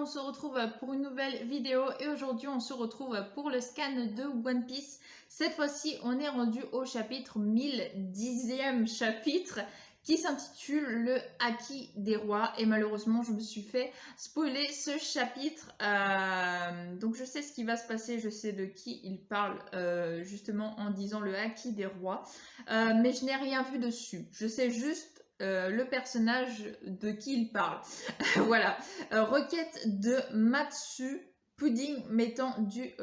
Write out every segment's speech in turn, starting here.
on se retrouve pour une nouvelle vidéo et aujourd'hui on se retrouve pour le scan de One Piece. Cette fois-ci on est rendu au chapitre 1010e chapitre qui s'intitule le Haki des rois et malheureusement je me suis fait spoiler ce chapitre. Donc je sais ce qui va se passer, je sais de qui il parle justement en disant le Haki des rois, mais je n'ai rien vu dessus. Je sais juste le personnage de qui il parle. Voilà. Requête de Matsu, pudding mettant du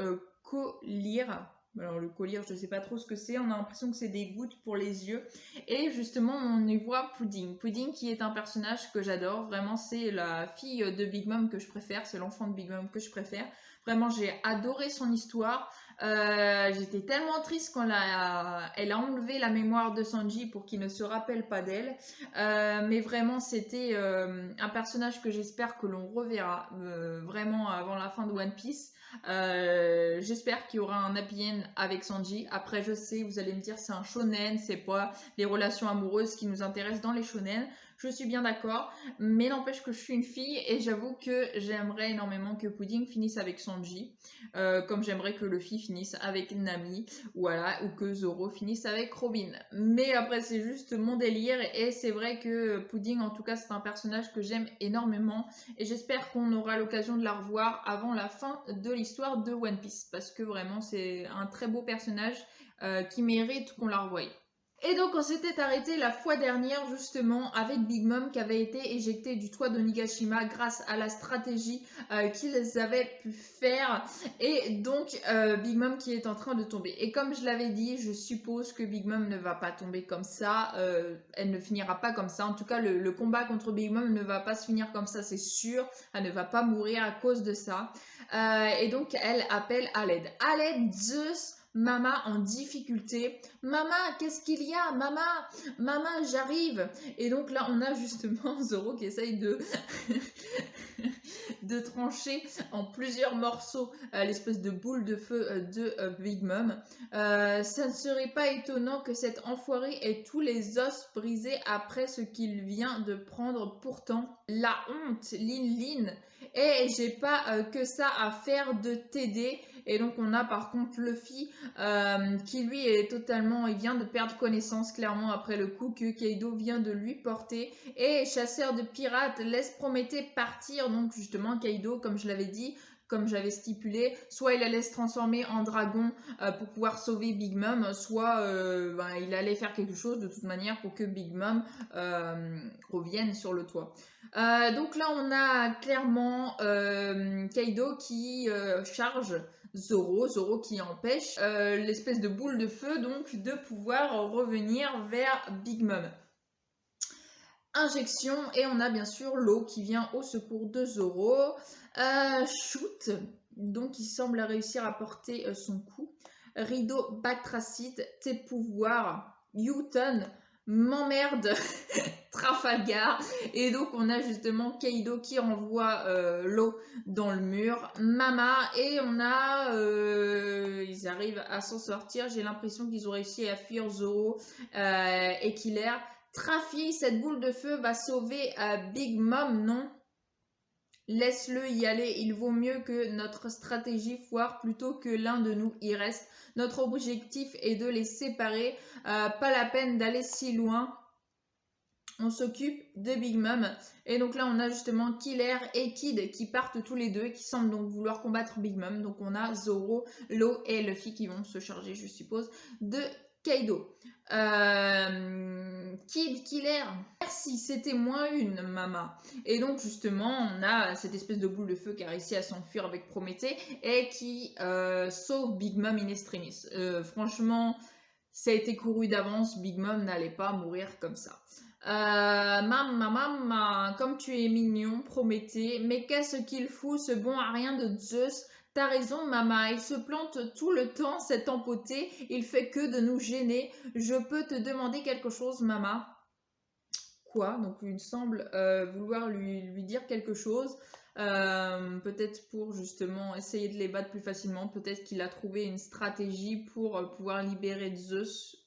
collyre. Alors le collyre, je ne sais pas trop ce que c'est, on a l'impression que c'est des gouttes pour les yeux. Et justement, on y voit Pudding. Pudding qui est un personnage que j'adore, vraiment c'est la fille de Big Mom que je préfère, c'est l'enfant de Big Mom que je préfère. Vraiment, j'ai adoré son histoire. J'étais tellement triste quand elle a enlevé la mémoire de Sanji pour qu'il ne se rappelle pas d'elle. Mais vraiment, c'était un personnage que j'espère que l'on reverra vraiment avant la fin de One Piece. J'espère qu'il y aura un happy end avec Sanji. Après, je sais, vous allez me dire, c'est un shonen, c'est pas les relations amoureuses qui nous intéressent dans les shonen. Je suis bien d'accord, mais n'empêche que je suis une fille et j'avoue que j'aimerais énormément que Pudding finisse avec Sanji, comme j'aimerais que Luffy finisse avec Nami, voilà, ou que Zoro finisse avec Robin. Mais après, c'est juste mon délire et c'est vrai que Pudding, en tout cas, c'est un personnage que j'aime énormément et j'espère qu'on aura l'occasion de la revoir avant la fin de l'histoire de One Piece parce que vraiment, c'est un très beau personnage qui mérite qu'on la revoie. Et donc on s'était arrêté la fois dernière justement avec Big Mom qui avait été éjecté du toit de Nigashima grâce à la stratégie qu'ils avaient pu faire et donc Big Mom qui est en train de tomber. Et comme je l'avais dit, je suppose que Big Mom ne va pas tomber comme ça, elle ne finira pas comme ça. En tout cas le combat contre Big Mom ne va pas se finir comme ça, c'est sûr, elle ne va pas mourir à cause de ça. Et donc elle appelle à l'aide. À l'aide, Zeus! Mama en difficulté. Mama, qu'est-ce qu'il y a? Mama, j'arrive. Et donc là, on a justement Zoro qui essaye de de trancher en plusieurs morceaux l'espèce de boule de feu de Big Mom. Ça ne serait pas étonnant que cet enfoiré ait tous les os brisés après ce qu'il vient de prendre. Pourtant, la honte, Lin. Et j'ai pas que ça à faire de t'aider. Et donc on a par contre Luffy qui lui est totalement, il vient de perdre connaissance clairement après le coup que Kaido vient de lui porter. Et chasseur de pirates laisse Prométhée partir. Donc justement Kaido, comme je l'avais dit, comme j'avais stipulé, soit il allait se transformer en dragon pour pouvoir sauver Big Mom, soit il allait faire quelque chose de toute manière pour que Big Mom revienne sur le toit. Donc là on a clairement Kaido qui charge Zoro qui empêche l'espèce de boule de feu donc de pouvoir revenir vers Big Mom. Injection et on a bien sûr l'eau qui vient au secours de Zoro. Shoot, donc il semble réussir à porter son coup. Rideau Batracide, tes pouvoirs. U-turn, m'emmerde. Trafalgar. Et donc on a justement Kaido qui renvoie l'eau dans le mur. Mama et on a... ils arrivent à s'en sortir. J'ai l'impression qu'ils ont réussi à fuir Zoro et Killer. Trafi, cette boule de feu va sauver Big Mom, non? Laisse-le y aller, il vaut mieux que notre stratégie foire plutôt que l'un de nous y reste. Notre objectif est de les séparer, pas la peine d'aller si loin. On s'occupe de Big Mom. Et donc là, on a justement Killer et Kid qui partent tous les deux, qui semblent donc vouloir combattre Big Mom. Donc on a Zoro, Law et Luffy qui vont se charger, je suppose, de Kaido. Kid, Killer, merci, c'était moins une, Mama. Et donc justement, on a cette espèce de boule de feu qui a réussi à s'enfuir avec Prométhée et qui sauve Big Mom in extremis. Franchement, ça a été couru d'avance, Big Mom n'allait pas mourir comme ça. Maman, comme tu es mignon, Prométhée, mais qu'est-ce qu'il fout, ce bon à rien de Zeus? T'as raison, maman, il se plante tout le temps, cet empoté, il fait que de nous gêner. Je peux te demander quelque chose, maman? Quoi? Donc il semble vouloir lui dire quelque chose. Peut-être pour justement essayer de les battre plus facilement. Peut-être qu'il a trouvé une stratégie pour pouvoir libérer Zeus.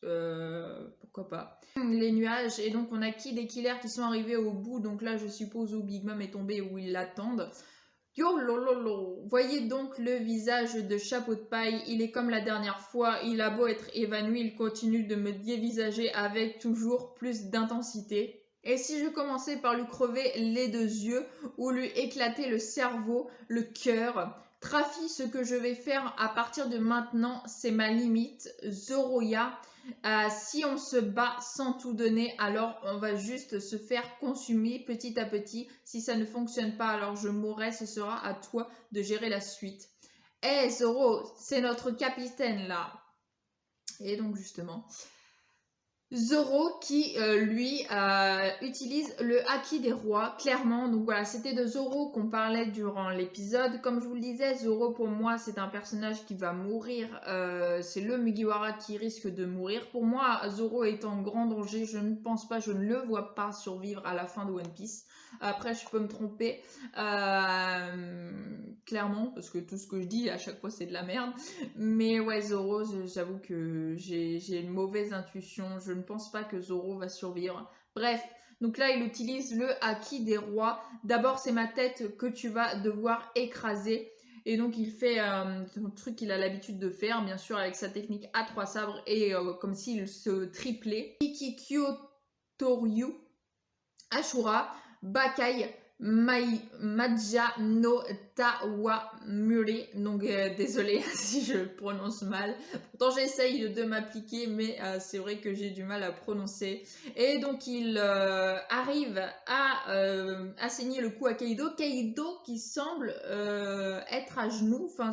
Pourquoi pas. Les nuages. Et donc on a Kid et Killer qui sont arrivés au bout. Donc là je suppose où Big Mom est tombé, où ils l'attendent. Yo lololo. Voyez donc le visage de Chapeau de paille, il est comme la dernière fois, il a beau être évanoui, il continue de me dévisager avec toujours plus d'intensité. Et si je commençais par lui crever les deux yeux ou lui éclater le cerveau, le cœur, Trafi, ce que je vais faire à partir de maintenant, c'est ma limite. Zoroya, si on se bat sans tout donner, alors on va juste se faire consumer petit à petit. Si ça ne fonctionne pas, alors je mourrai. Ce sera à toi de gérer la suite. Eh Zoro, c'est notre capitaine là. Et donc justement, Zoro qui lui utilise le haki des rois, clairement. Donc voilà, c'était de Zoro qu'on parlait durant l'épisode. Comme je vous le disais, Zoro pour moi c'est un personnage qui va mourir. C'est le Mugiwara qui risque de mourir. Pour moi, Zoro est en grand danger. Je ne pense pas, je ne le vois pas survivre à la fin de One Piece. Après, je peux me tromper, clairement, parce que tout ce que je dis à chaque fois c'est de la merde. Mais ouais, Zoro, j'avoue que j'ai une mauvaise intuition. Je ne pense pas que Zoro va survivre. Bref, donc là, il utilise le haki des rois. D'abord, c'est ma tête que tu vas devoir écraser. Et donc, il fait un truc qu'il a l'habitude de faire, bien sûr, avec sa technique à trois sabres et comme s'il se triplait. Kikikyo Toryu, Ashura, Bakai, Maja no Tawamuri. Donc désolé si je prononce mal. Pourtant j'essaye de m'appliquer, mais c'est vrai que j'ai du mal à prononcer. Et donc il arrive à assigner le coup à Kaido. Kaido qui semble être à genoux, enfin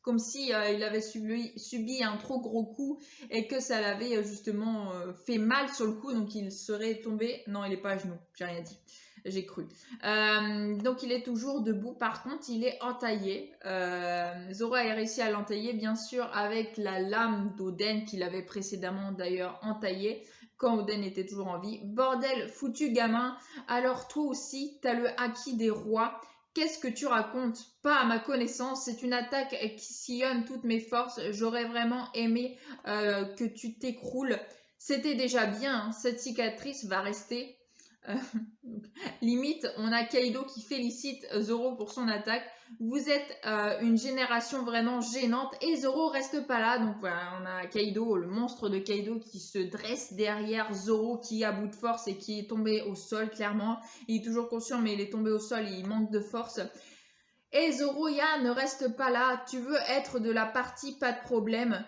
comme si il avait subi un trop gros coup et que ça l'avait justement fait mal sur le coup, donc il serait tombé. Non, il n'est pas à genoux, j'ai rien dit, j'ai cru. Donc il est toujours debout, par contre il est entaillé. Zoro a réussi à l'entailler, bien sûr, avec la lame d'Oden qu'il avait précédemment d'ailleurs entaillée quand Oden était toujours en vie. Bordel, foutu gamin, alors toi aussi, t'as le haki des rois. Qu'est-ce que tu racontes? Pas à ma connaissance, c'est une attaque qui sillonne toutes mes forces. J'aurais vraiment aimé que tu t'écroules. C'était déjà bien, hein. Cette cicatrice va rester. Euh, limite, on a Kaido qui félicite Zoro pour son attaque. Vous êtes une génération vraiment gênante et Zoro reste pas là. Donc voilà, on a Kaido, le monstre de Kaido qui se dresse derrière Zoro qui est à bout de force et qui est tombé au sol clairement. Il est toujours conscient mais il est tombé au sol, il manque de force. Et Zoroya ne reste pas là, tu veux être de la partie, pas de problème.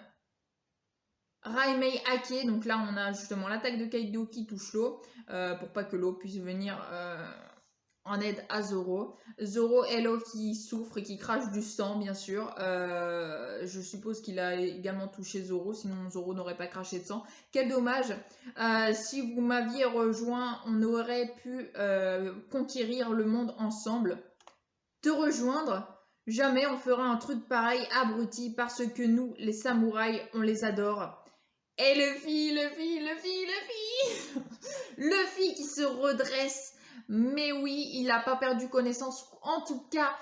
Raimei Hake, donc là on a justement l'attaque de Kaido qui touche l'eau, pour pas que l'eau puisse venir en aide à Zoro. Zoro et l'eau qui souffre et qui crache du sang, bien sûr. Je suppose qu'il a également touché Zoro, sinon Zoro n'aurait pas craché de sang. Quel dommage. Si vous m'aviez rejoint, on aurait pu conquérir le monde ensemble. Te rejoindre, jamais on fera un truc pareil abruti parce que nous, les samouraïs, on les adore. Et Luffy Luffy qui se redresse. Mais oui, il n'a pas perdu connaissance. En tout cas,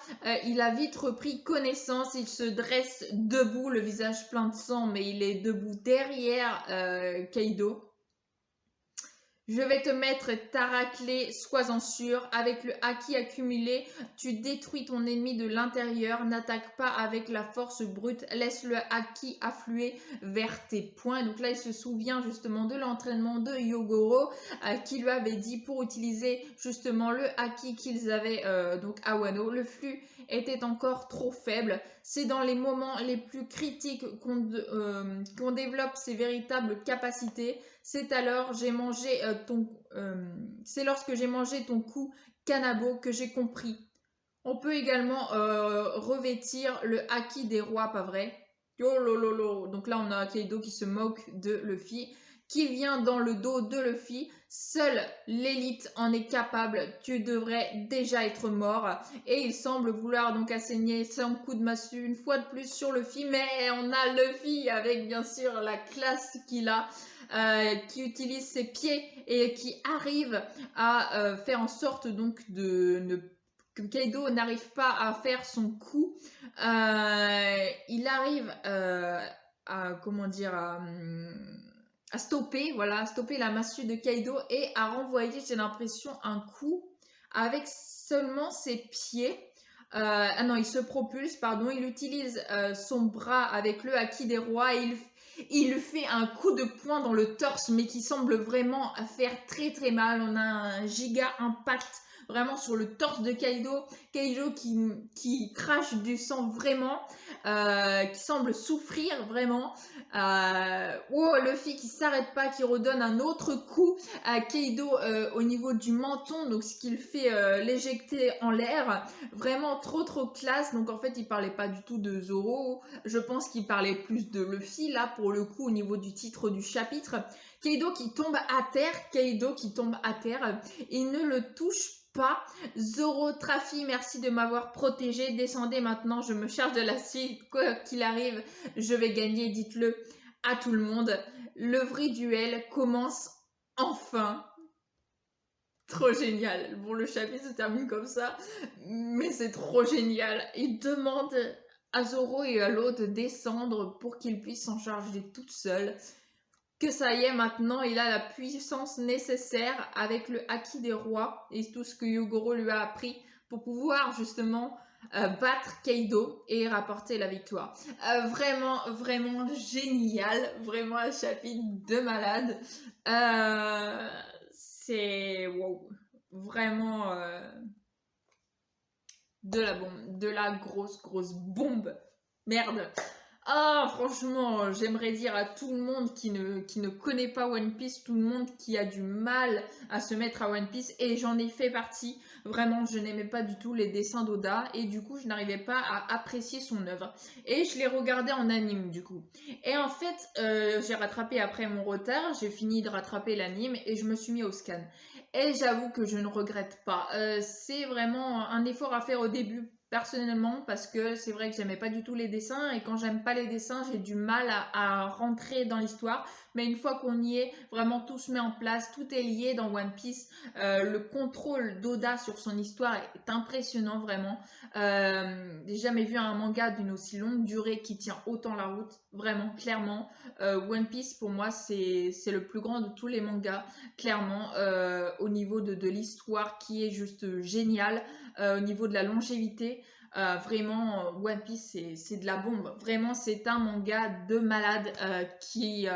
il a vite repris connaissance. Il se dresse debout, le visage plein de sang, mais il est debout derrière Kaido. Je vais te mettre ta raclée, sois-en sûr. Avec le haki accumulé, tu détruis ton ennemi de l'intérieur. N'attaque pas avec la force brute. Laisse le haki affluer vers tes poings. Donc là, il se souvient justement de l'entraînement de Yogoro qui lui avait dit pour utiliser justement le haki qu'ils avaient donc à Wano. Le flux était encore trop faible. C'est dans les moments les plus critiques qu'on développe ses véritables capacités. C'est alors c'est lorsque j'ai mangé ton coup Kanabo que j'ai compris. On peut également revêtir le haki des rois, pas vrai? Yo lololo. Donc là, on a Kaido qui se moque de Luffy, qui vient dans le dos de Luffy. Seule l'élite en est capable. Tu devrais déjà être mort. Et il semble vouloir donc asséner son coup de massue une fois de plus sur Luffy. Mais on a Luffy avec bien sûr la classe qu'il a. Qui utilise ses pieds et qui arrive à faire en sorte donc que Kaido n'arrive pas à faire son coup. Il arrive à comment dire à stopper, voilà, à stopper la massue de Kaido et à renvoyer, j'ai l'impression, un coup avec seulement ses pieds. Ah non, il se propulse, pardon. Il utilise son bras avec le haki des rois et il lui fait un coup de poing dans le torse, mais qui semble vraiment faire très très mal. On a un giga impact vraiment sur le torse de Kaido. Kaido qui crache du sang vraiment, qui semble souffrir vraiment. Oh, Luffy qui s'arrête pas, qui redonne un autre coup à Kaido au niveau du menton, donc ce qui le fait l'éjecter en l'air. Vraiment trop trop classe. Donc en fait, il parlait pas du tout de Zoro. Je pense qu'il parlait plus de Luffy là pour le coup au niveau du titre du chapitre. Kaido qui tombe à terre, Kaido qui tombe à terre. Il ne le touche pas. Zoro, Trafi, merci de m'avoir protégé. Descendez maintenant, je me charge de la suite. Quoi qu'il arrive, je vais gagner, dites-le à tout le monde. Le vrai duel commence enfin. Trop génial. Bon, le chapitre se termine comme ça, mais c'est trop génial. Il demande à Zoro et à l'autre de descendre pour qu'il puisse s'en charger toute seule. Que ça y est, maintenant, il a la puissance nécessaire avec le haki des rois et tout ce que Yogoro lui a appris pour pouvoir justement battre Kaido et rapporter la victoire. Vraiment, vraiment génial. Vraiment un chapitre de malade. C'est wow. Vraiment de la bombe, de la grosse bombe. Merde. Ah, franchement, j'aimerais dire à tout le monde qui ne connaît pas One Piece, tout le monde qui a du mal à se mettre à One Piece, et j'en ai fait partie. Vraiment, je n'aimais pas du tout les dessins d'Oda, et du coup, je n'arrivais pas à apprécier son œuvre. Et je l'ai regardé en anime, du coup. Et en fait, j'ai rattrapé après mon retard, j'ai fini de rattraper l'anime, et je me suis mis au scan. Et j'avoue que je ne regrette pas. C'est vraiment un effort à faire au début personnellement parce que c'est vrai que j'aimais pas du tout les dessins et quand j'aime pas les dessins j'ai du mal à rentrer dans l'histoire, mais une fois qu'on y est, vraiment tout se met en place, tout est lié dans One Piece. Le contrôle d'Oda sur son histoire est impressionnant vraiment. J'ai jamais vu un manga d'une aussi longue durée qui tient autant la route, vraiment clairement. One Piece pour moi c'est le plus grand de tous les mangas, clairement, au niveau de l'histoire qui est juste géniale, au niveau de la longévité. Vraiment, One Piece, c'est de la bombe. Vraiment, c'est un manga de malade qui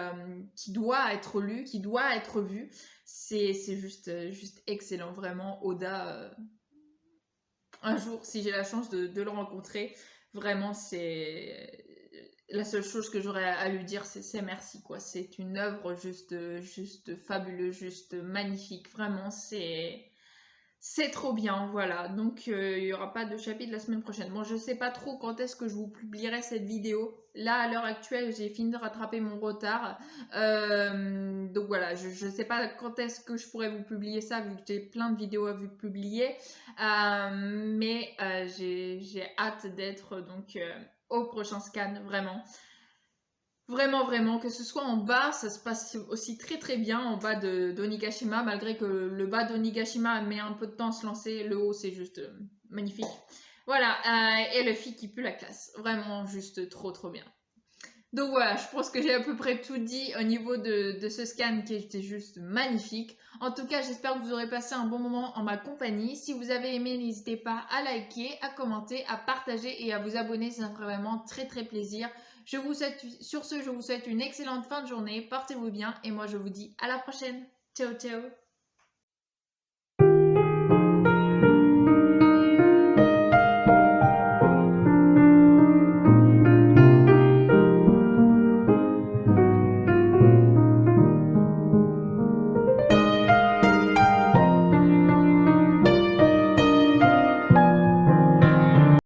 doit être lu, qui doit être vu. C'est juste excellent, vraiment. Oda, un jour, si j'ai la chance de le rencontrer, vraiment, c'est la seule chose que j'aurais à lui dire, c'est merci, quoi. C'est une œuvre juste fabuleuse, juste magnifique. Vraiment, c'est trop bien, voilà. Donc, il n'y aura pas de chapitre la semaine prochaine. Bon, je sais pas trop quand est-ce que je vous publierai cette vidéo. Là, à l'heure actuelle, j'ai fini de rattraper mon retard. Donc voilà, je sais pas quand est-ce que je pourrais vous publier ça, vu que j'ai plein de vidéos à vous publier. Mais j'ai hâte d'être donc au prochain scan, vraiment. Vraiment, vraiment, que ce soit en bas, ça se passe aussi très très bien en bas d'Onigashima, malgré que le bas d'Onigashima met un peu de temps à se lancer, le haut c'est juste magnifique. Voilà, et le Luffy qui pue la classe, vraiment juste trop trop bien. Donc voilà, je pense que j'ai à peu près tout dit au niveau de ce scan qui était juste magnifique. En tout cas, j'espère que vous aurez passé un bon moment en ma compagnie. Si vous avez aimé, n'hésitez pas à liker, à commenter, à partager et à vous abonner. Ça me ferait vraiment très très plaisir. Sur ce, je vous souhaite une excellente fin de journée. Portez-vous bien et moi je vous dis à la prochaine. Ciao ciao.